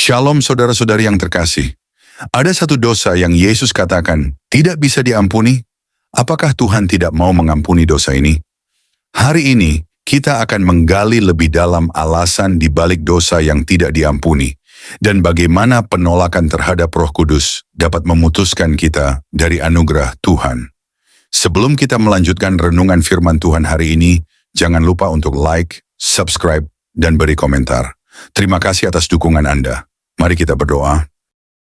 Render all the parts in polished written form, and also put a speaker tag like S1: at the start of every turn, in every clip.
S1: Shalom saudara-saudari yang terkasih. Ada satu dosa yang Yesus katakan tidak bisa diampuni. Apakah Tuhan tidak mau mengampuni dosa ini? Hari ini kita akan menggali lebih dalam alasan di balik dosa yang tidak diampuni dan bagaimana penolakan terhadap Roh Kudus dapat memutuskan kita dari anugerah Tuhan. Sebelum kita melanjutkan renungan firman Tuhan hari ini, jangan lupa untuk like, subscribe, dan beri komentar. Terima kasih atas dukungan Anda. Mari kita berdoa.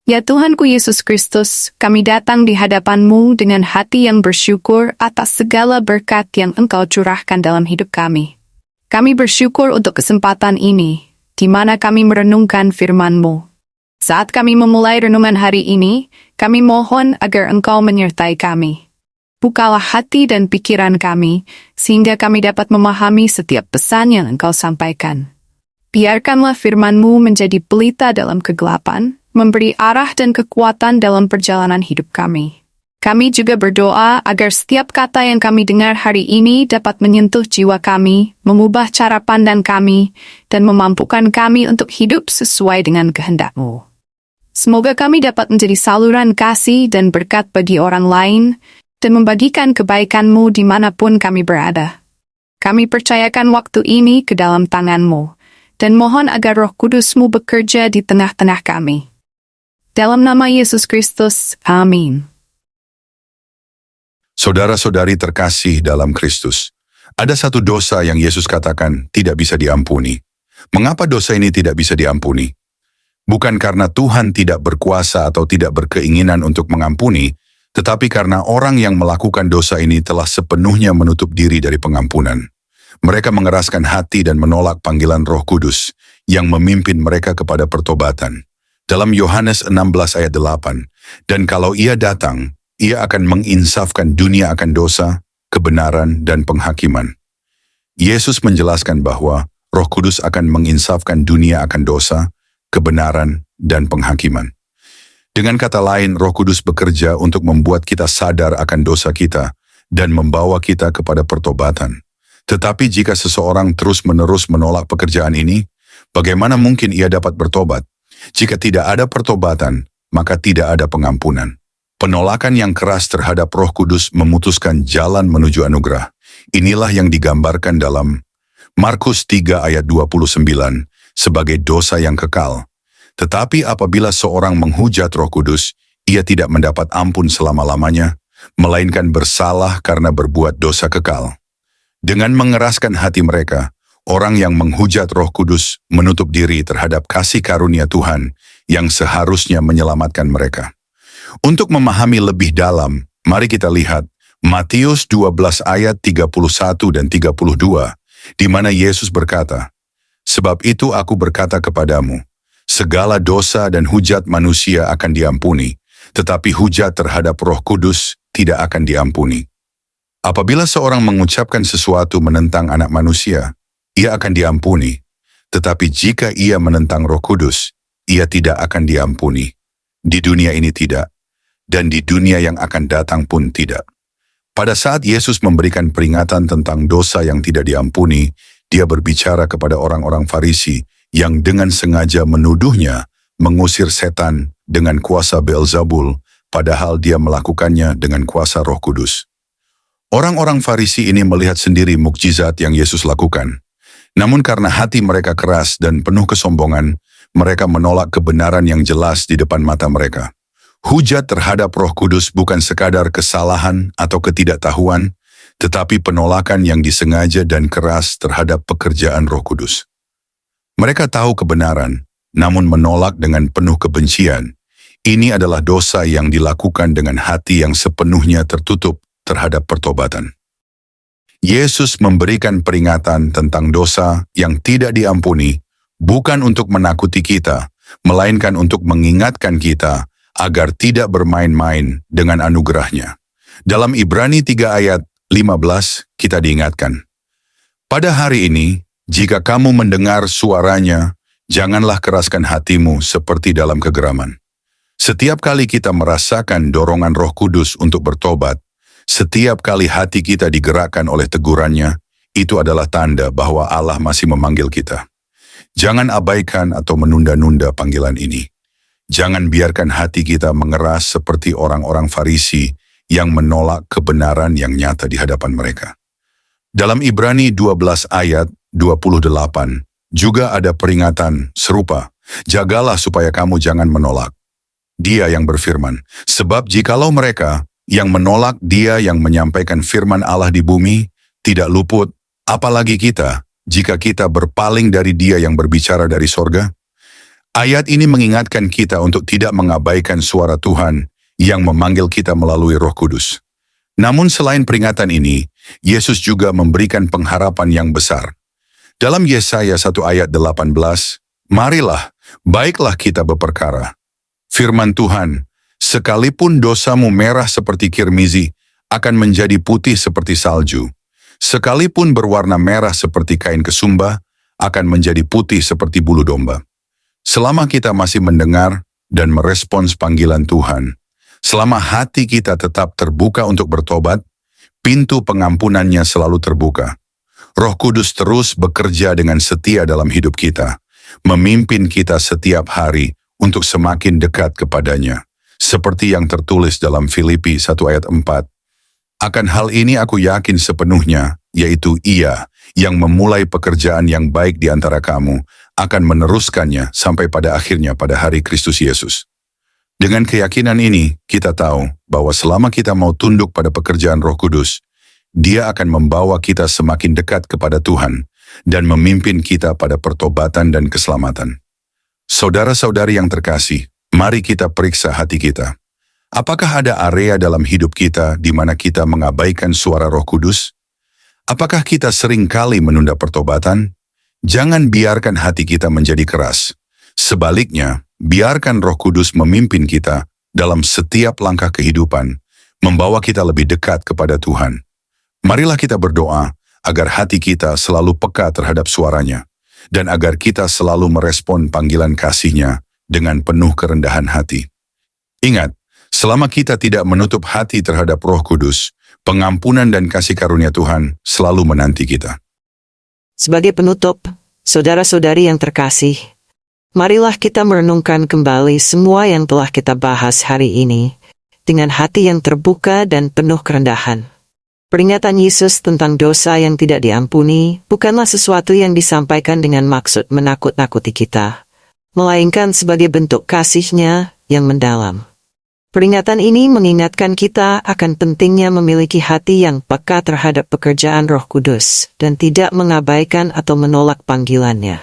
S2: Ya Tuhanku Yesus Kristus, kami datang di hadapan-Mu dengan hati yang bersyukur atas segala berkat yang Engkau curahkan dalam hidup kami. Kami bersyukur untuk kesempatan ini, di mana kami merenungkan firman-Mu. Saat kami memulai renungan hari ini, kami mohon agar Engkau menyertai kami. Bukalah hati dan pikiran kami, sehingga kami dapat memahami setiap pesan yang Engkau sampaikan. Biarkanlah firman-Mu menjadi pelita dalam kegelapan, memberi arah dan kekuatan dalam perjalanan hidup kami. Kami juga berdoa agar setiap kata yang kami dengar hari ini dapat menyentuh jiwa kami, mengubah cara pandang kami, dan memampukan kami untuk hidup sesuai dengan kehendak-Mu. Semoga kami dapat menjadi saluran kasih dan berkat bagi orang lain, dan membagikan kebaikan-Mu dimanapun kami berada. Kami percayakan waktu ini ke dalam tangan-Mu, dan mohon agar Roh Kudus-Mu bekerja di tengah-tengah kami. Dalam nama Yesus Kristus, amin.
S1: Saudara-saudari terkasih dalam Kristus, ada satu dosa yang Yesus katakan tidak bisa diampuni. Mengapa dosa ini tidak bisa diampuni? Bukan karena Tuhan tidak berkuasa atau tidak berkeinginan untuk mengampuni, tetapi karena orang yang melakukan dosa ini telah sepenuhnya menutup diri dari pengampunan. Mereka mengeraskan hati dan menolak panggilan Roh Kudus yang memimpin mereka kepada pertobatan. Dalam Yohanes 16 ayat 8, dan kalau Ia datang, Ia akan menginsafkan dunia akan dosa, kebenaran, dan penghakiman. Yesus menjelaskan bahwa Roh Kudus akan menginsafkan dunia akan dosa, kebenaran, dan penghakiman. Dengan kata lain, Roh Kudus bekerja untuk membuat kita sadar akan dosa kita dan membawa kita kepada pertobatan. Tetapi jika seseorang terus-menerus menolak pekerjaan ini, bagaimana mungkin ia dapat bertobat? Jika tidak ada pertobatan, maka tidak ada pengampunan. Penolakan yang keras terhadap Roh Kudus memutuskan jalan menuju anugerah. Inilah yang digambarkan dalam Markus 3 ayat 29 sebagai dosa yang kekal. Tetapi apabila seorang menghujat Roh Kudus, ia tidak mendapat ampun selama-lamanya, melainkan bersalah karena berbuat dosa kekal. Dengan mengeraskan hati mereka, orang yang menghujat Roh Kudus menutup diri terhadap kasih karunia Tuhan yang seharusnya menyelamatkan mereka. Untuk memahami lebih dalam, mari kita lihat Matius 12 ayat 31 dan 32, di mana Yesus berkata, "Sebab itu aku berkata kepadamu, segala dosa dan hujat manusia akan diampuni, tetapi hujat terhadap Roh Kudus tidak akan diampuni. Apabila seorang mengucapkan sesuatu menentang anak manusia, ia akan diampuni. Tetapi jika ia menentang Roh Kudus, ia tidak akan diampuni. Di dunia ini tidak, dan di dunia yang akan datang pun tidak." Pada saat Yesus memberikan peringatan tentang dosa yang tidak diampuni, Dia berbicara kepada orang-orang Farisi yang dengan sengaja menuduhnya mengusir setan dengan kuasa Beelzebul, padahal dia melakukannya dengan kuasa Roh Kudus. Orang-orang Farisi ini melihat sendiri mukjizat yang Yesus lakukan. Namun karena hati mereka keras dan penuh kesombongan, mereka menolak kebenaran yang jelas di depan mata mereka. Hujat terhadap Roh Kudus bukan sekadar kesalahan atau ketidaktahuan, tetapi penolakan yang disengaja dan keras terhadap pekerjaan Roh Kudus. Mereka tahu kebenaran, namun menolak dengan penuh kebencian. Ini adalah dosa yang dilakukan dengan hati yang sepenuhnya tertutup terhadap pertobatan. Yesus memberikan peringatan tentang dosa yang tidak diampuni, bukan untuk menakuti kita, melainkan untuk mengingatkan kita agar tidak bermain-main dengan anugerahnya. Dalam Ibrani 3 ayat 15, kita diingatkan, "Pada hari ini, jika kamu mendengar suaranya, janganlah keraskan hatimu seperti dalam kegeraman." Setiap kali kita merasakan dorongan Roh Kudus untuk bertobat, setiap kali hati kita digerakkan oleh tegurannya, itu adalah tanda bahwa Allah masih memanggil kita. Jangan abaikan atau menunda-nunda panggilan ini. Jangan biarkan hati kita mengeras seperti orang-orang Farisi yang menolak kebenaran yang nyata di hadapan mereka. Dalam Ibrani 12 ayat 28 juga ada peringatan serupa. Jagalah supaya kamu jangan menolak. Dia yang berfirman, sebab jikalau mereka yang menolak Dia yang menyampaikan firman Allah di bumi tidak luput, apalagi kita jika kita berpaling dari Dia yang berbicara dari sorga? Ayat ini mengingatkan kita untuk tidak mengabaikan suara Tuhan yang memanggil kita melalui Roh Kudus. Namun selain peringatan ini, Yesus juga memberikan pengharapan yang besar. Dalam Yesaya 1 ayat 18, marilah, baiklah kita berperkara. Firman Tuhan, sekalipun dosamu merah seperti kirmizi, akan menjadi putih seperti salju. Sekalipun berwarna merah seperti kain kesumba, akan menjadi putih seperti bulu domba. Selama kita masih mendengar dan merespons panggilan Tuhan, selama hati kita tetap terbuka untuk bertobat, pintu pengampunannya selalu terbuka. Roh Kudus terus bekerja dengan setia dalam hidup kita, memimpin kita setiap hari untuk semakin dekat kepadanya. Seperti yang tertulis dalam Filipi 1 ayat 4. Akan hal ini aku yakin sepenuhnya, yaitu Ia yang memulai pekerjaan yang baik di antara kamu, akan meneruskannya sampai pada akhirnya pada hari Kristus Yesus. Dengan keyakinan ini, kita tahu bahwa selama kita mau tunduk pada pekerjaan Roh Kudus, Dia akan membawa kita semakin dekat kepada Tuhan dan memimpin kita pada pertobatan dan keselamatan. Saudara-saudari yang terkasih, mari kita periksa hati kita. Apakah ada area dalam hidup kita di mana kita mengabaikan suara Roh Kudus? Apakah kita sering kali menunda pertobatan? Jangan biarkan hati kita menjadi keras. Sebaliknya, biarkan Roh Kudus memimpin kita dalam setiap langkah kehidupan, membawa kita lebih dekat kepada Tuhan. Marilah kita berdoa agar hati kita selalu peka terhadap suaranya, dan agar kita selalu merespon panggilan kasih-Nya dengan penuh kerendahan hati. Ingat, selama kita tidak menutup hati terhadap Roh Kudus, pengampunan dan kasih karunia Tuhan selalu menanti kita.
S3: Sebagai penutup, saudara-saudari yang terkasih, marilah kita merenungkan kembali semua yang telah kita bahas hari ini, dengan hati yang terbuka dan penuh kerendahan. Peringatan Yesus tentang dosa yang tidak diampuni bukanlah sesuatu yang disampaikan dengan maksud menakut-nakuti kita, melainkan sebagai bentuk kasih-Nya yang mendalam. Peringatan ini mengingatkan kita akan pentingnya memiliki hati yang peka terhadap pekerjaan Roh Kudus dan tidak mengabaikan atau menolak panggilan-Nya.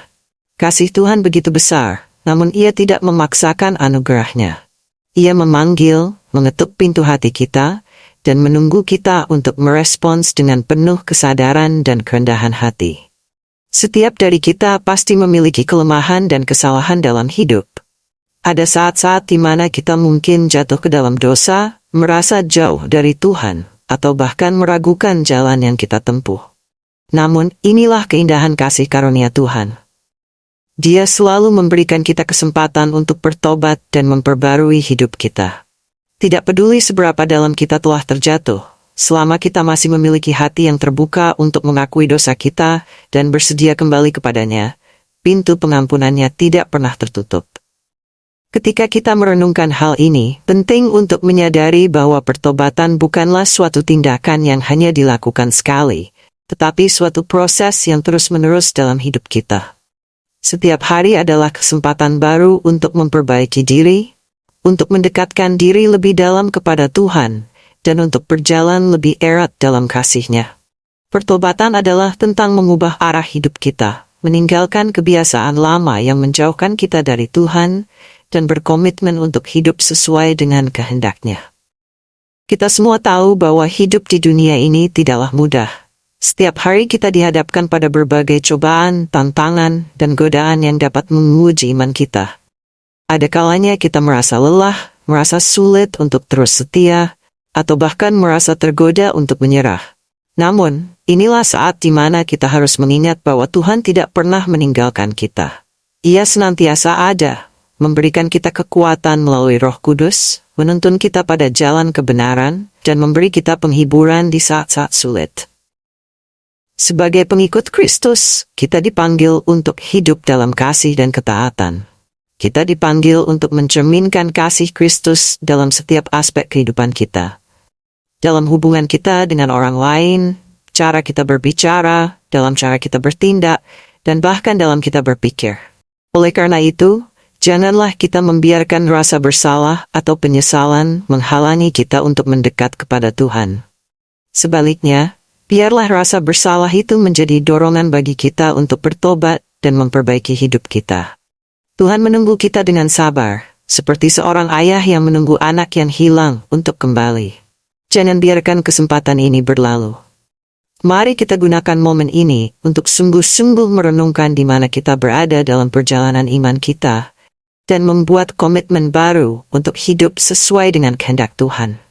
S3: Kasih Tuhan begitu besar, namun Ia tidak memaksakan anugerah-Nya. Ia memanggil, mengetuk pintu hati kita, dan menunggu kita untuk merespons dengan penuh kesadaran dan kerendahan hati. Setiap dari kita pasti memiliki kelemahan dan kesalahan dalam hidup. Ada saat-saat di mana kita mungkin jatuh ke dalam dosa, merasa jauh dari Tuhan, atau bahkan meragukan jalan yang kita tempuh. Namun, inilah keindahan kasih karunia Tuhan. Dia selalu memberikan kita kesempatan untuk bertobat dan memperbarui hidup kita. Tidak peduli seberapa dalam kita telah terjatuh, selama kita masih memiliki hati yang terbuka untuk mengakui dosa kita dan bersedia kembali kepadanya, pintu pengampunannya tidak pernah tertutup. Ketika kita merenungkan hal ini, penting untuk menyadari bahwa pertobatan bukanlah suatu tindakan yang hanya dilakukan sekali, tetapi suatu proses yang terus-menerus dalam hidup kita. Setiap hari adalah kesempatan baru untuk memperbaiki diri, untuk mendekatkan diri lebih dalam kepada Tuhan, dan untuk berjalan lebih erat dalam kasih-Nya. Pertobatan adalah tentang mengubah arah hidup kita, meninggalkan kebiasaan lama yang menjauhkan kita dari Tuhan, dan berkomitmen untuk hidup sesuai dengan kehendak-Nya. Kita semua tahu bahwa hidup di dunia ini tidaklah mudah. Setiap hari kita dihadapkan pada berbagai cobaan, tantangan, dan godaan yang dapat menguji iman kita. Ada kalanya kita merasa lelah, merasa sulit untuk terus setia, atau bahkan merasa tergoda untuk menyerah. Namun, inilah saat di mana kita harus mengingat bahwa Tuhan tidak pernah meninggalkan kita. Ia senantiasa ada, memberikan kita kekuatan melalui Roh Kudus, menuntun kita pada jalan kebenaran, dan memberi kita penghiburan di saat-saat sulit. Sebagai pengikut Kristus, kita dipanggil untuk hidup dalam kasih dan ketaatan. Kita dipanggil untuk mencerminkan kasih Kristus dalam setiap aspek kehidupan kita. Dalam hubungan kita dengan orang lain, cara kita berbicara, dalam cara kita bertindak, dan bahkan dalam kita berpikir. Oleh karena itu, janganlah kita membiarkan rasa bersalah atau penyesalan menghalangi kita untuk mendekat kepada Tuhan. Sebaliknya, biarlah rasa bersalah itu menjadi dorongan bagi kita untuk bertobat dan memperbaiki hidup kita. Tuhan menunggu kita dengan sabar, seperti seorang ayah yang menunggu anak yang hilang untuk kembali. Jangan biarkan kesempatan ini berlalu. Mari kita gunakan momen ini untuk sungguh-sungguh merenungkan di mana kita berada dalam perjalanan iman kita, dan membuat komitmen baru untuk hidup sesuai dengan kehendak Tuhan.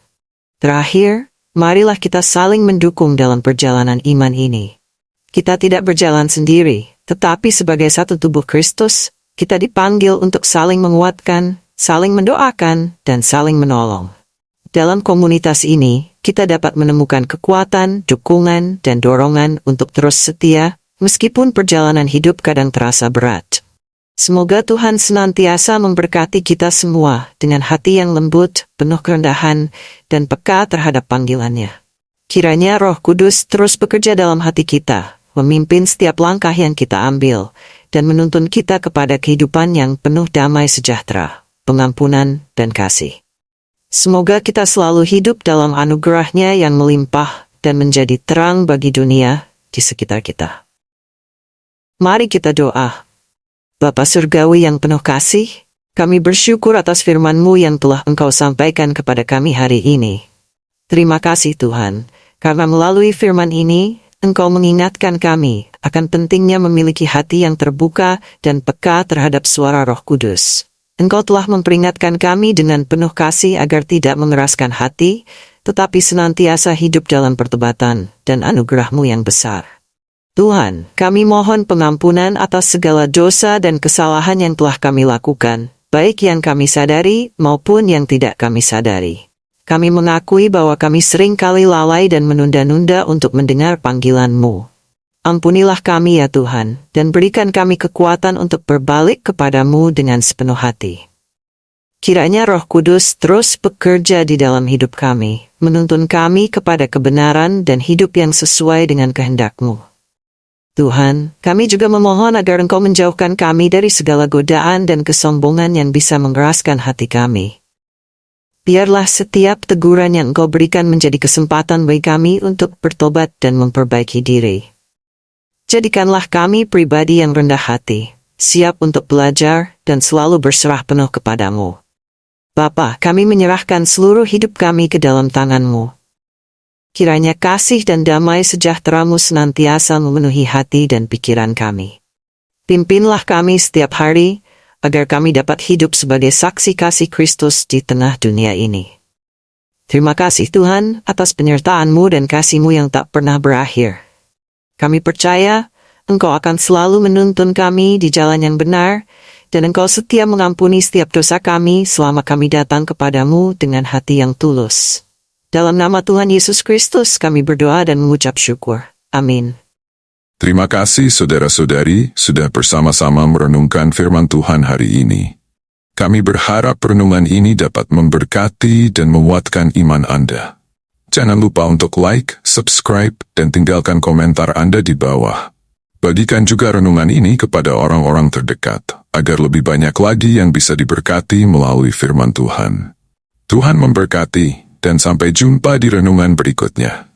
S3: Terakhir, marilah kita saling mendukung dalam perjalanan iman ini. Kita tidak berjalan sendiri, tetapi sebagai satu tubuh Kristus, kita dipanggil untuk saling menguatkan, saling mendoakan, dan saling menolong. Dalam komunitas ini, kita dapat menemukan kekuatan, dukungan, dan dorongan untuk terus setia, meskipun perjalanan hidup kadang terasa berat. Semoga Tuhan senantiasa memberkati kita semua dengan hati yang lembut, penuh kerendahan, dan peka terhadap panggilannya. Kiranya Roh Kudus terus bekerja dalam hati kita, memimpin setiap langkah yang kita ambil, dan menuntun kita kepada kehidupan yang penuh damai sejahtera, pengampunan, dan kasih. Semoga kita selalu hidup dalam anugerah-Nya yang melimpah dan menjadi terang bagi dunia di sekitar kita. Mari kita doa. Bapa Surgawi yang penuh kasih, kami bersyukur atas firman-Mu yang telah Engkau sampaikan kepada kami hari ini. Terima kasih Tuhan, karena melalui firman ini, Engkau mengingatkan kami akan pentingnya memiliki hati yang terbuka dan peka terhadap suara Roh Kudus. Engkau telah memperingatkan kami dengan penuh kasih agar tidak mengeraskan hati, tetapi senantiasa hidup dalam pertobatan dan anugerah-Mu yang besar. Tuhan, kami mohon pengampunan atas segala dosa dan kesalahan yang telah kami lakukan, baik yang kami sadari maupun yang tidak kami sadari. Kami mengakui bahwa kami sering kali lalai dan menunda-nunda untuk mendengar panggilan-Mu. Ampunilah kami ya Tuhan, dan berikan kami kekuatan untuk berbalik kepada-Mu dengan sepenuh hati. Kiranya Roh Kudus terus bekerja di dalam hidup kami, menuntun kami kepada kebenaran dan hidup yang sesuai dengan kehendak-Mu. Tuhan, kami juga memohon agar Engkau menjauhkan kami dari segala godaan dan kesombongan yang bisa mengeraskan hati kami. Biarlah setiap teguran yang Engkau berikan menjadi kesempatan bagi kami untuk bertobat dan memperbaiki diri. Jadikanlah kami pribadi yang rendah hati, siap untuk belajar dan selalu berserah penuh kepada-Mu. Bapa, kami menyerahkan seluruh hidup kami ke dalam tangan-Mu. Kiranya kasih dan damai sejahtera-Mu senantiasa memenuhi hati dan pikiran kami. Pimpinlah kami setiap hari, agar kami dapat hidup sebagai saksi kasih Kristus di tengah dunia ini. Terima kasih Tuhan atas penyertaan-Mu dan kasih-Mu yang tak pernah berakhir. Kami percaya Engkau akan selalu menuntun kami di jalan yang benar, dan Engkau setia mengampuni setiap dosa kami selama kami datang kepada-Mu dengan hati yang tulus. Dalam nama Tuhan Yesus Kristus kami berdoa dan mengucap syukur. Amin.
S4: Terima kasih saudara-saudari sudah bersama-sama merenungkan firman Tuhan hari ini. Kami berharap renungan ini dapat memberkati dan menguatkan iman Anda. Jangan lupa untuk like, subscribe, dan tinggalkan komentar Anda di bawah. Bagikan juga renungan ini kepada orang-orang terdekat, agar lebih banyak lagi yang bisa diberkati melalui firman Tuhan. Tuhan memberkati, dan sampai jumpa di renungan berikutnya.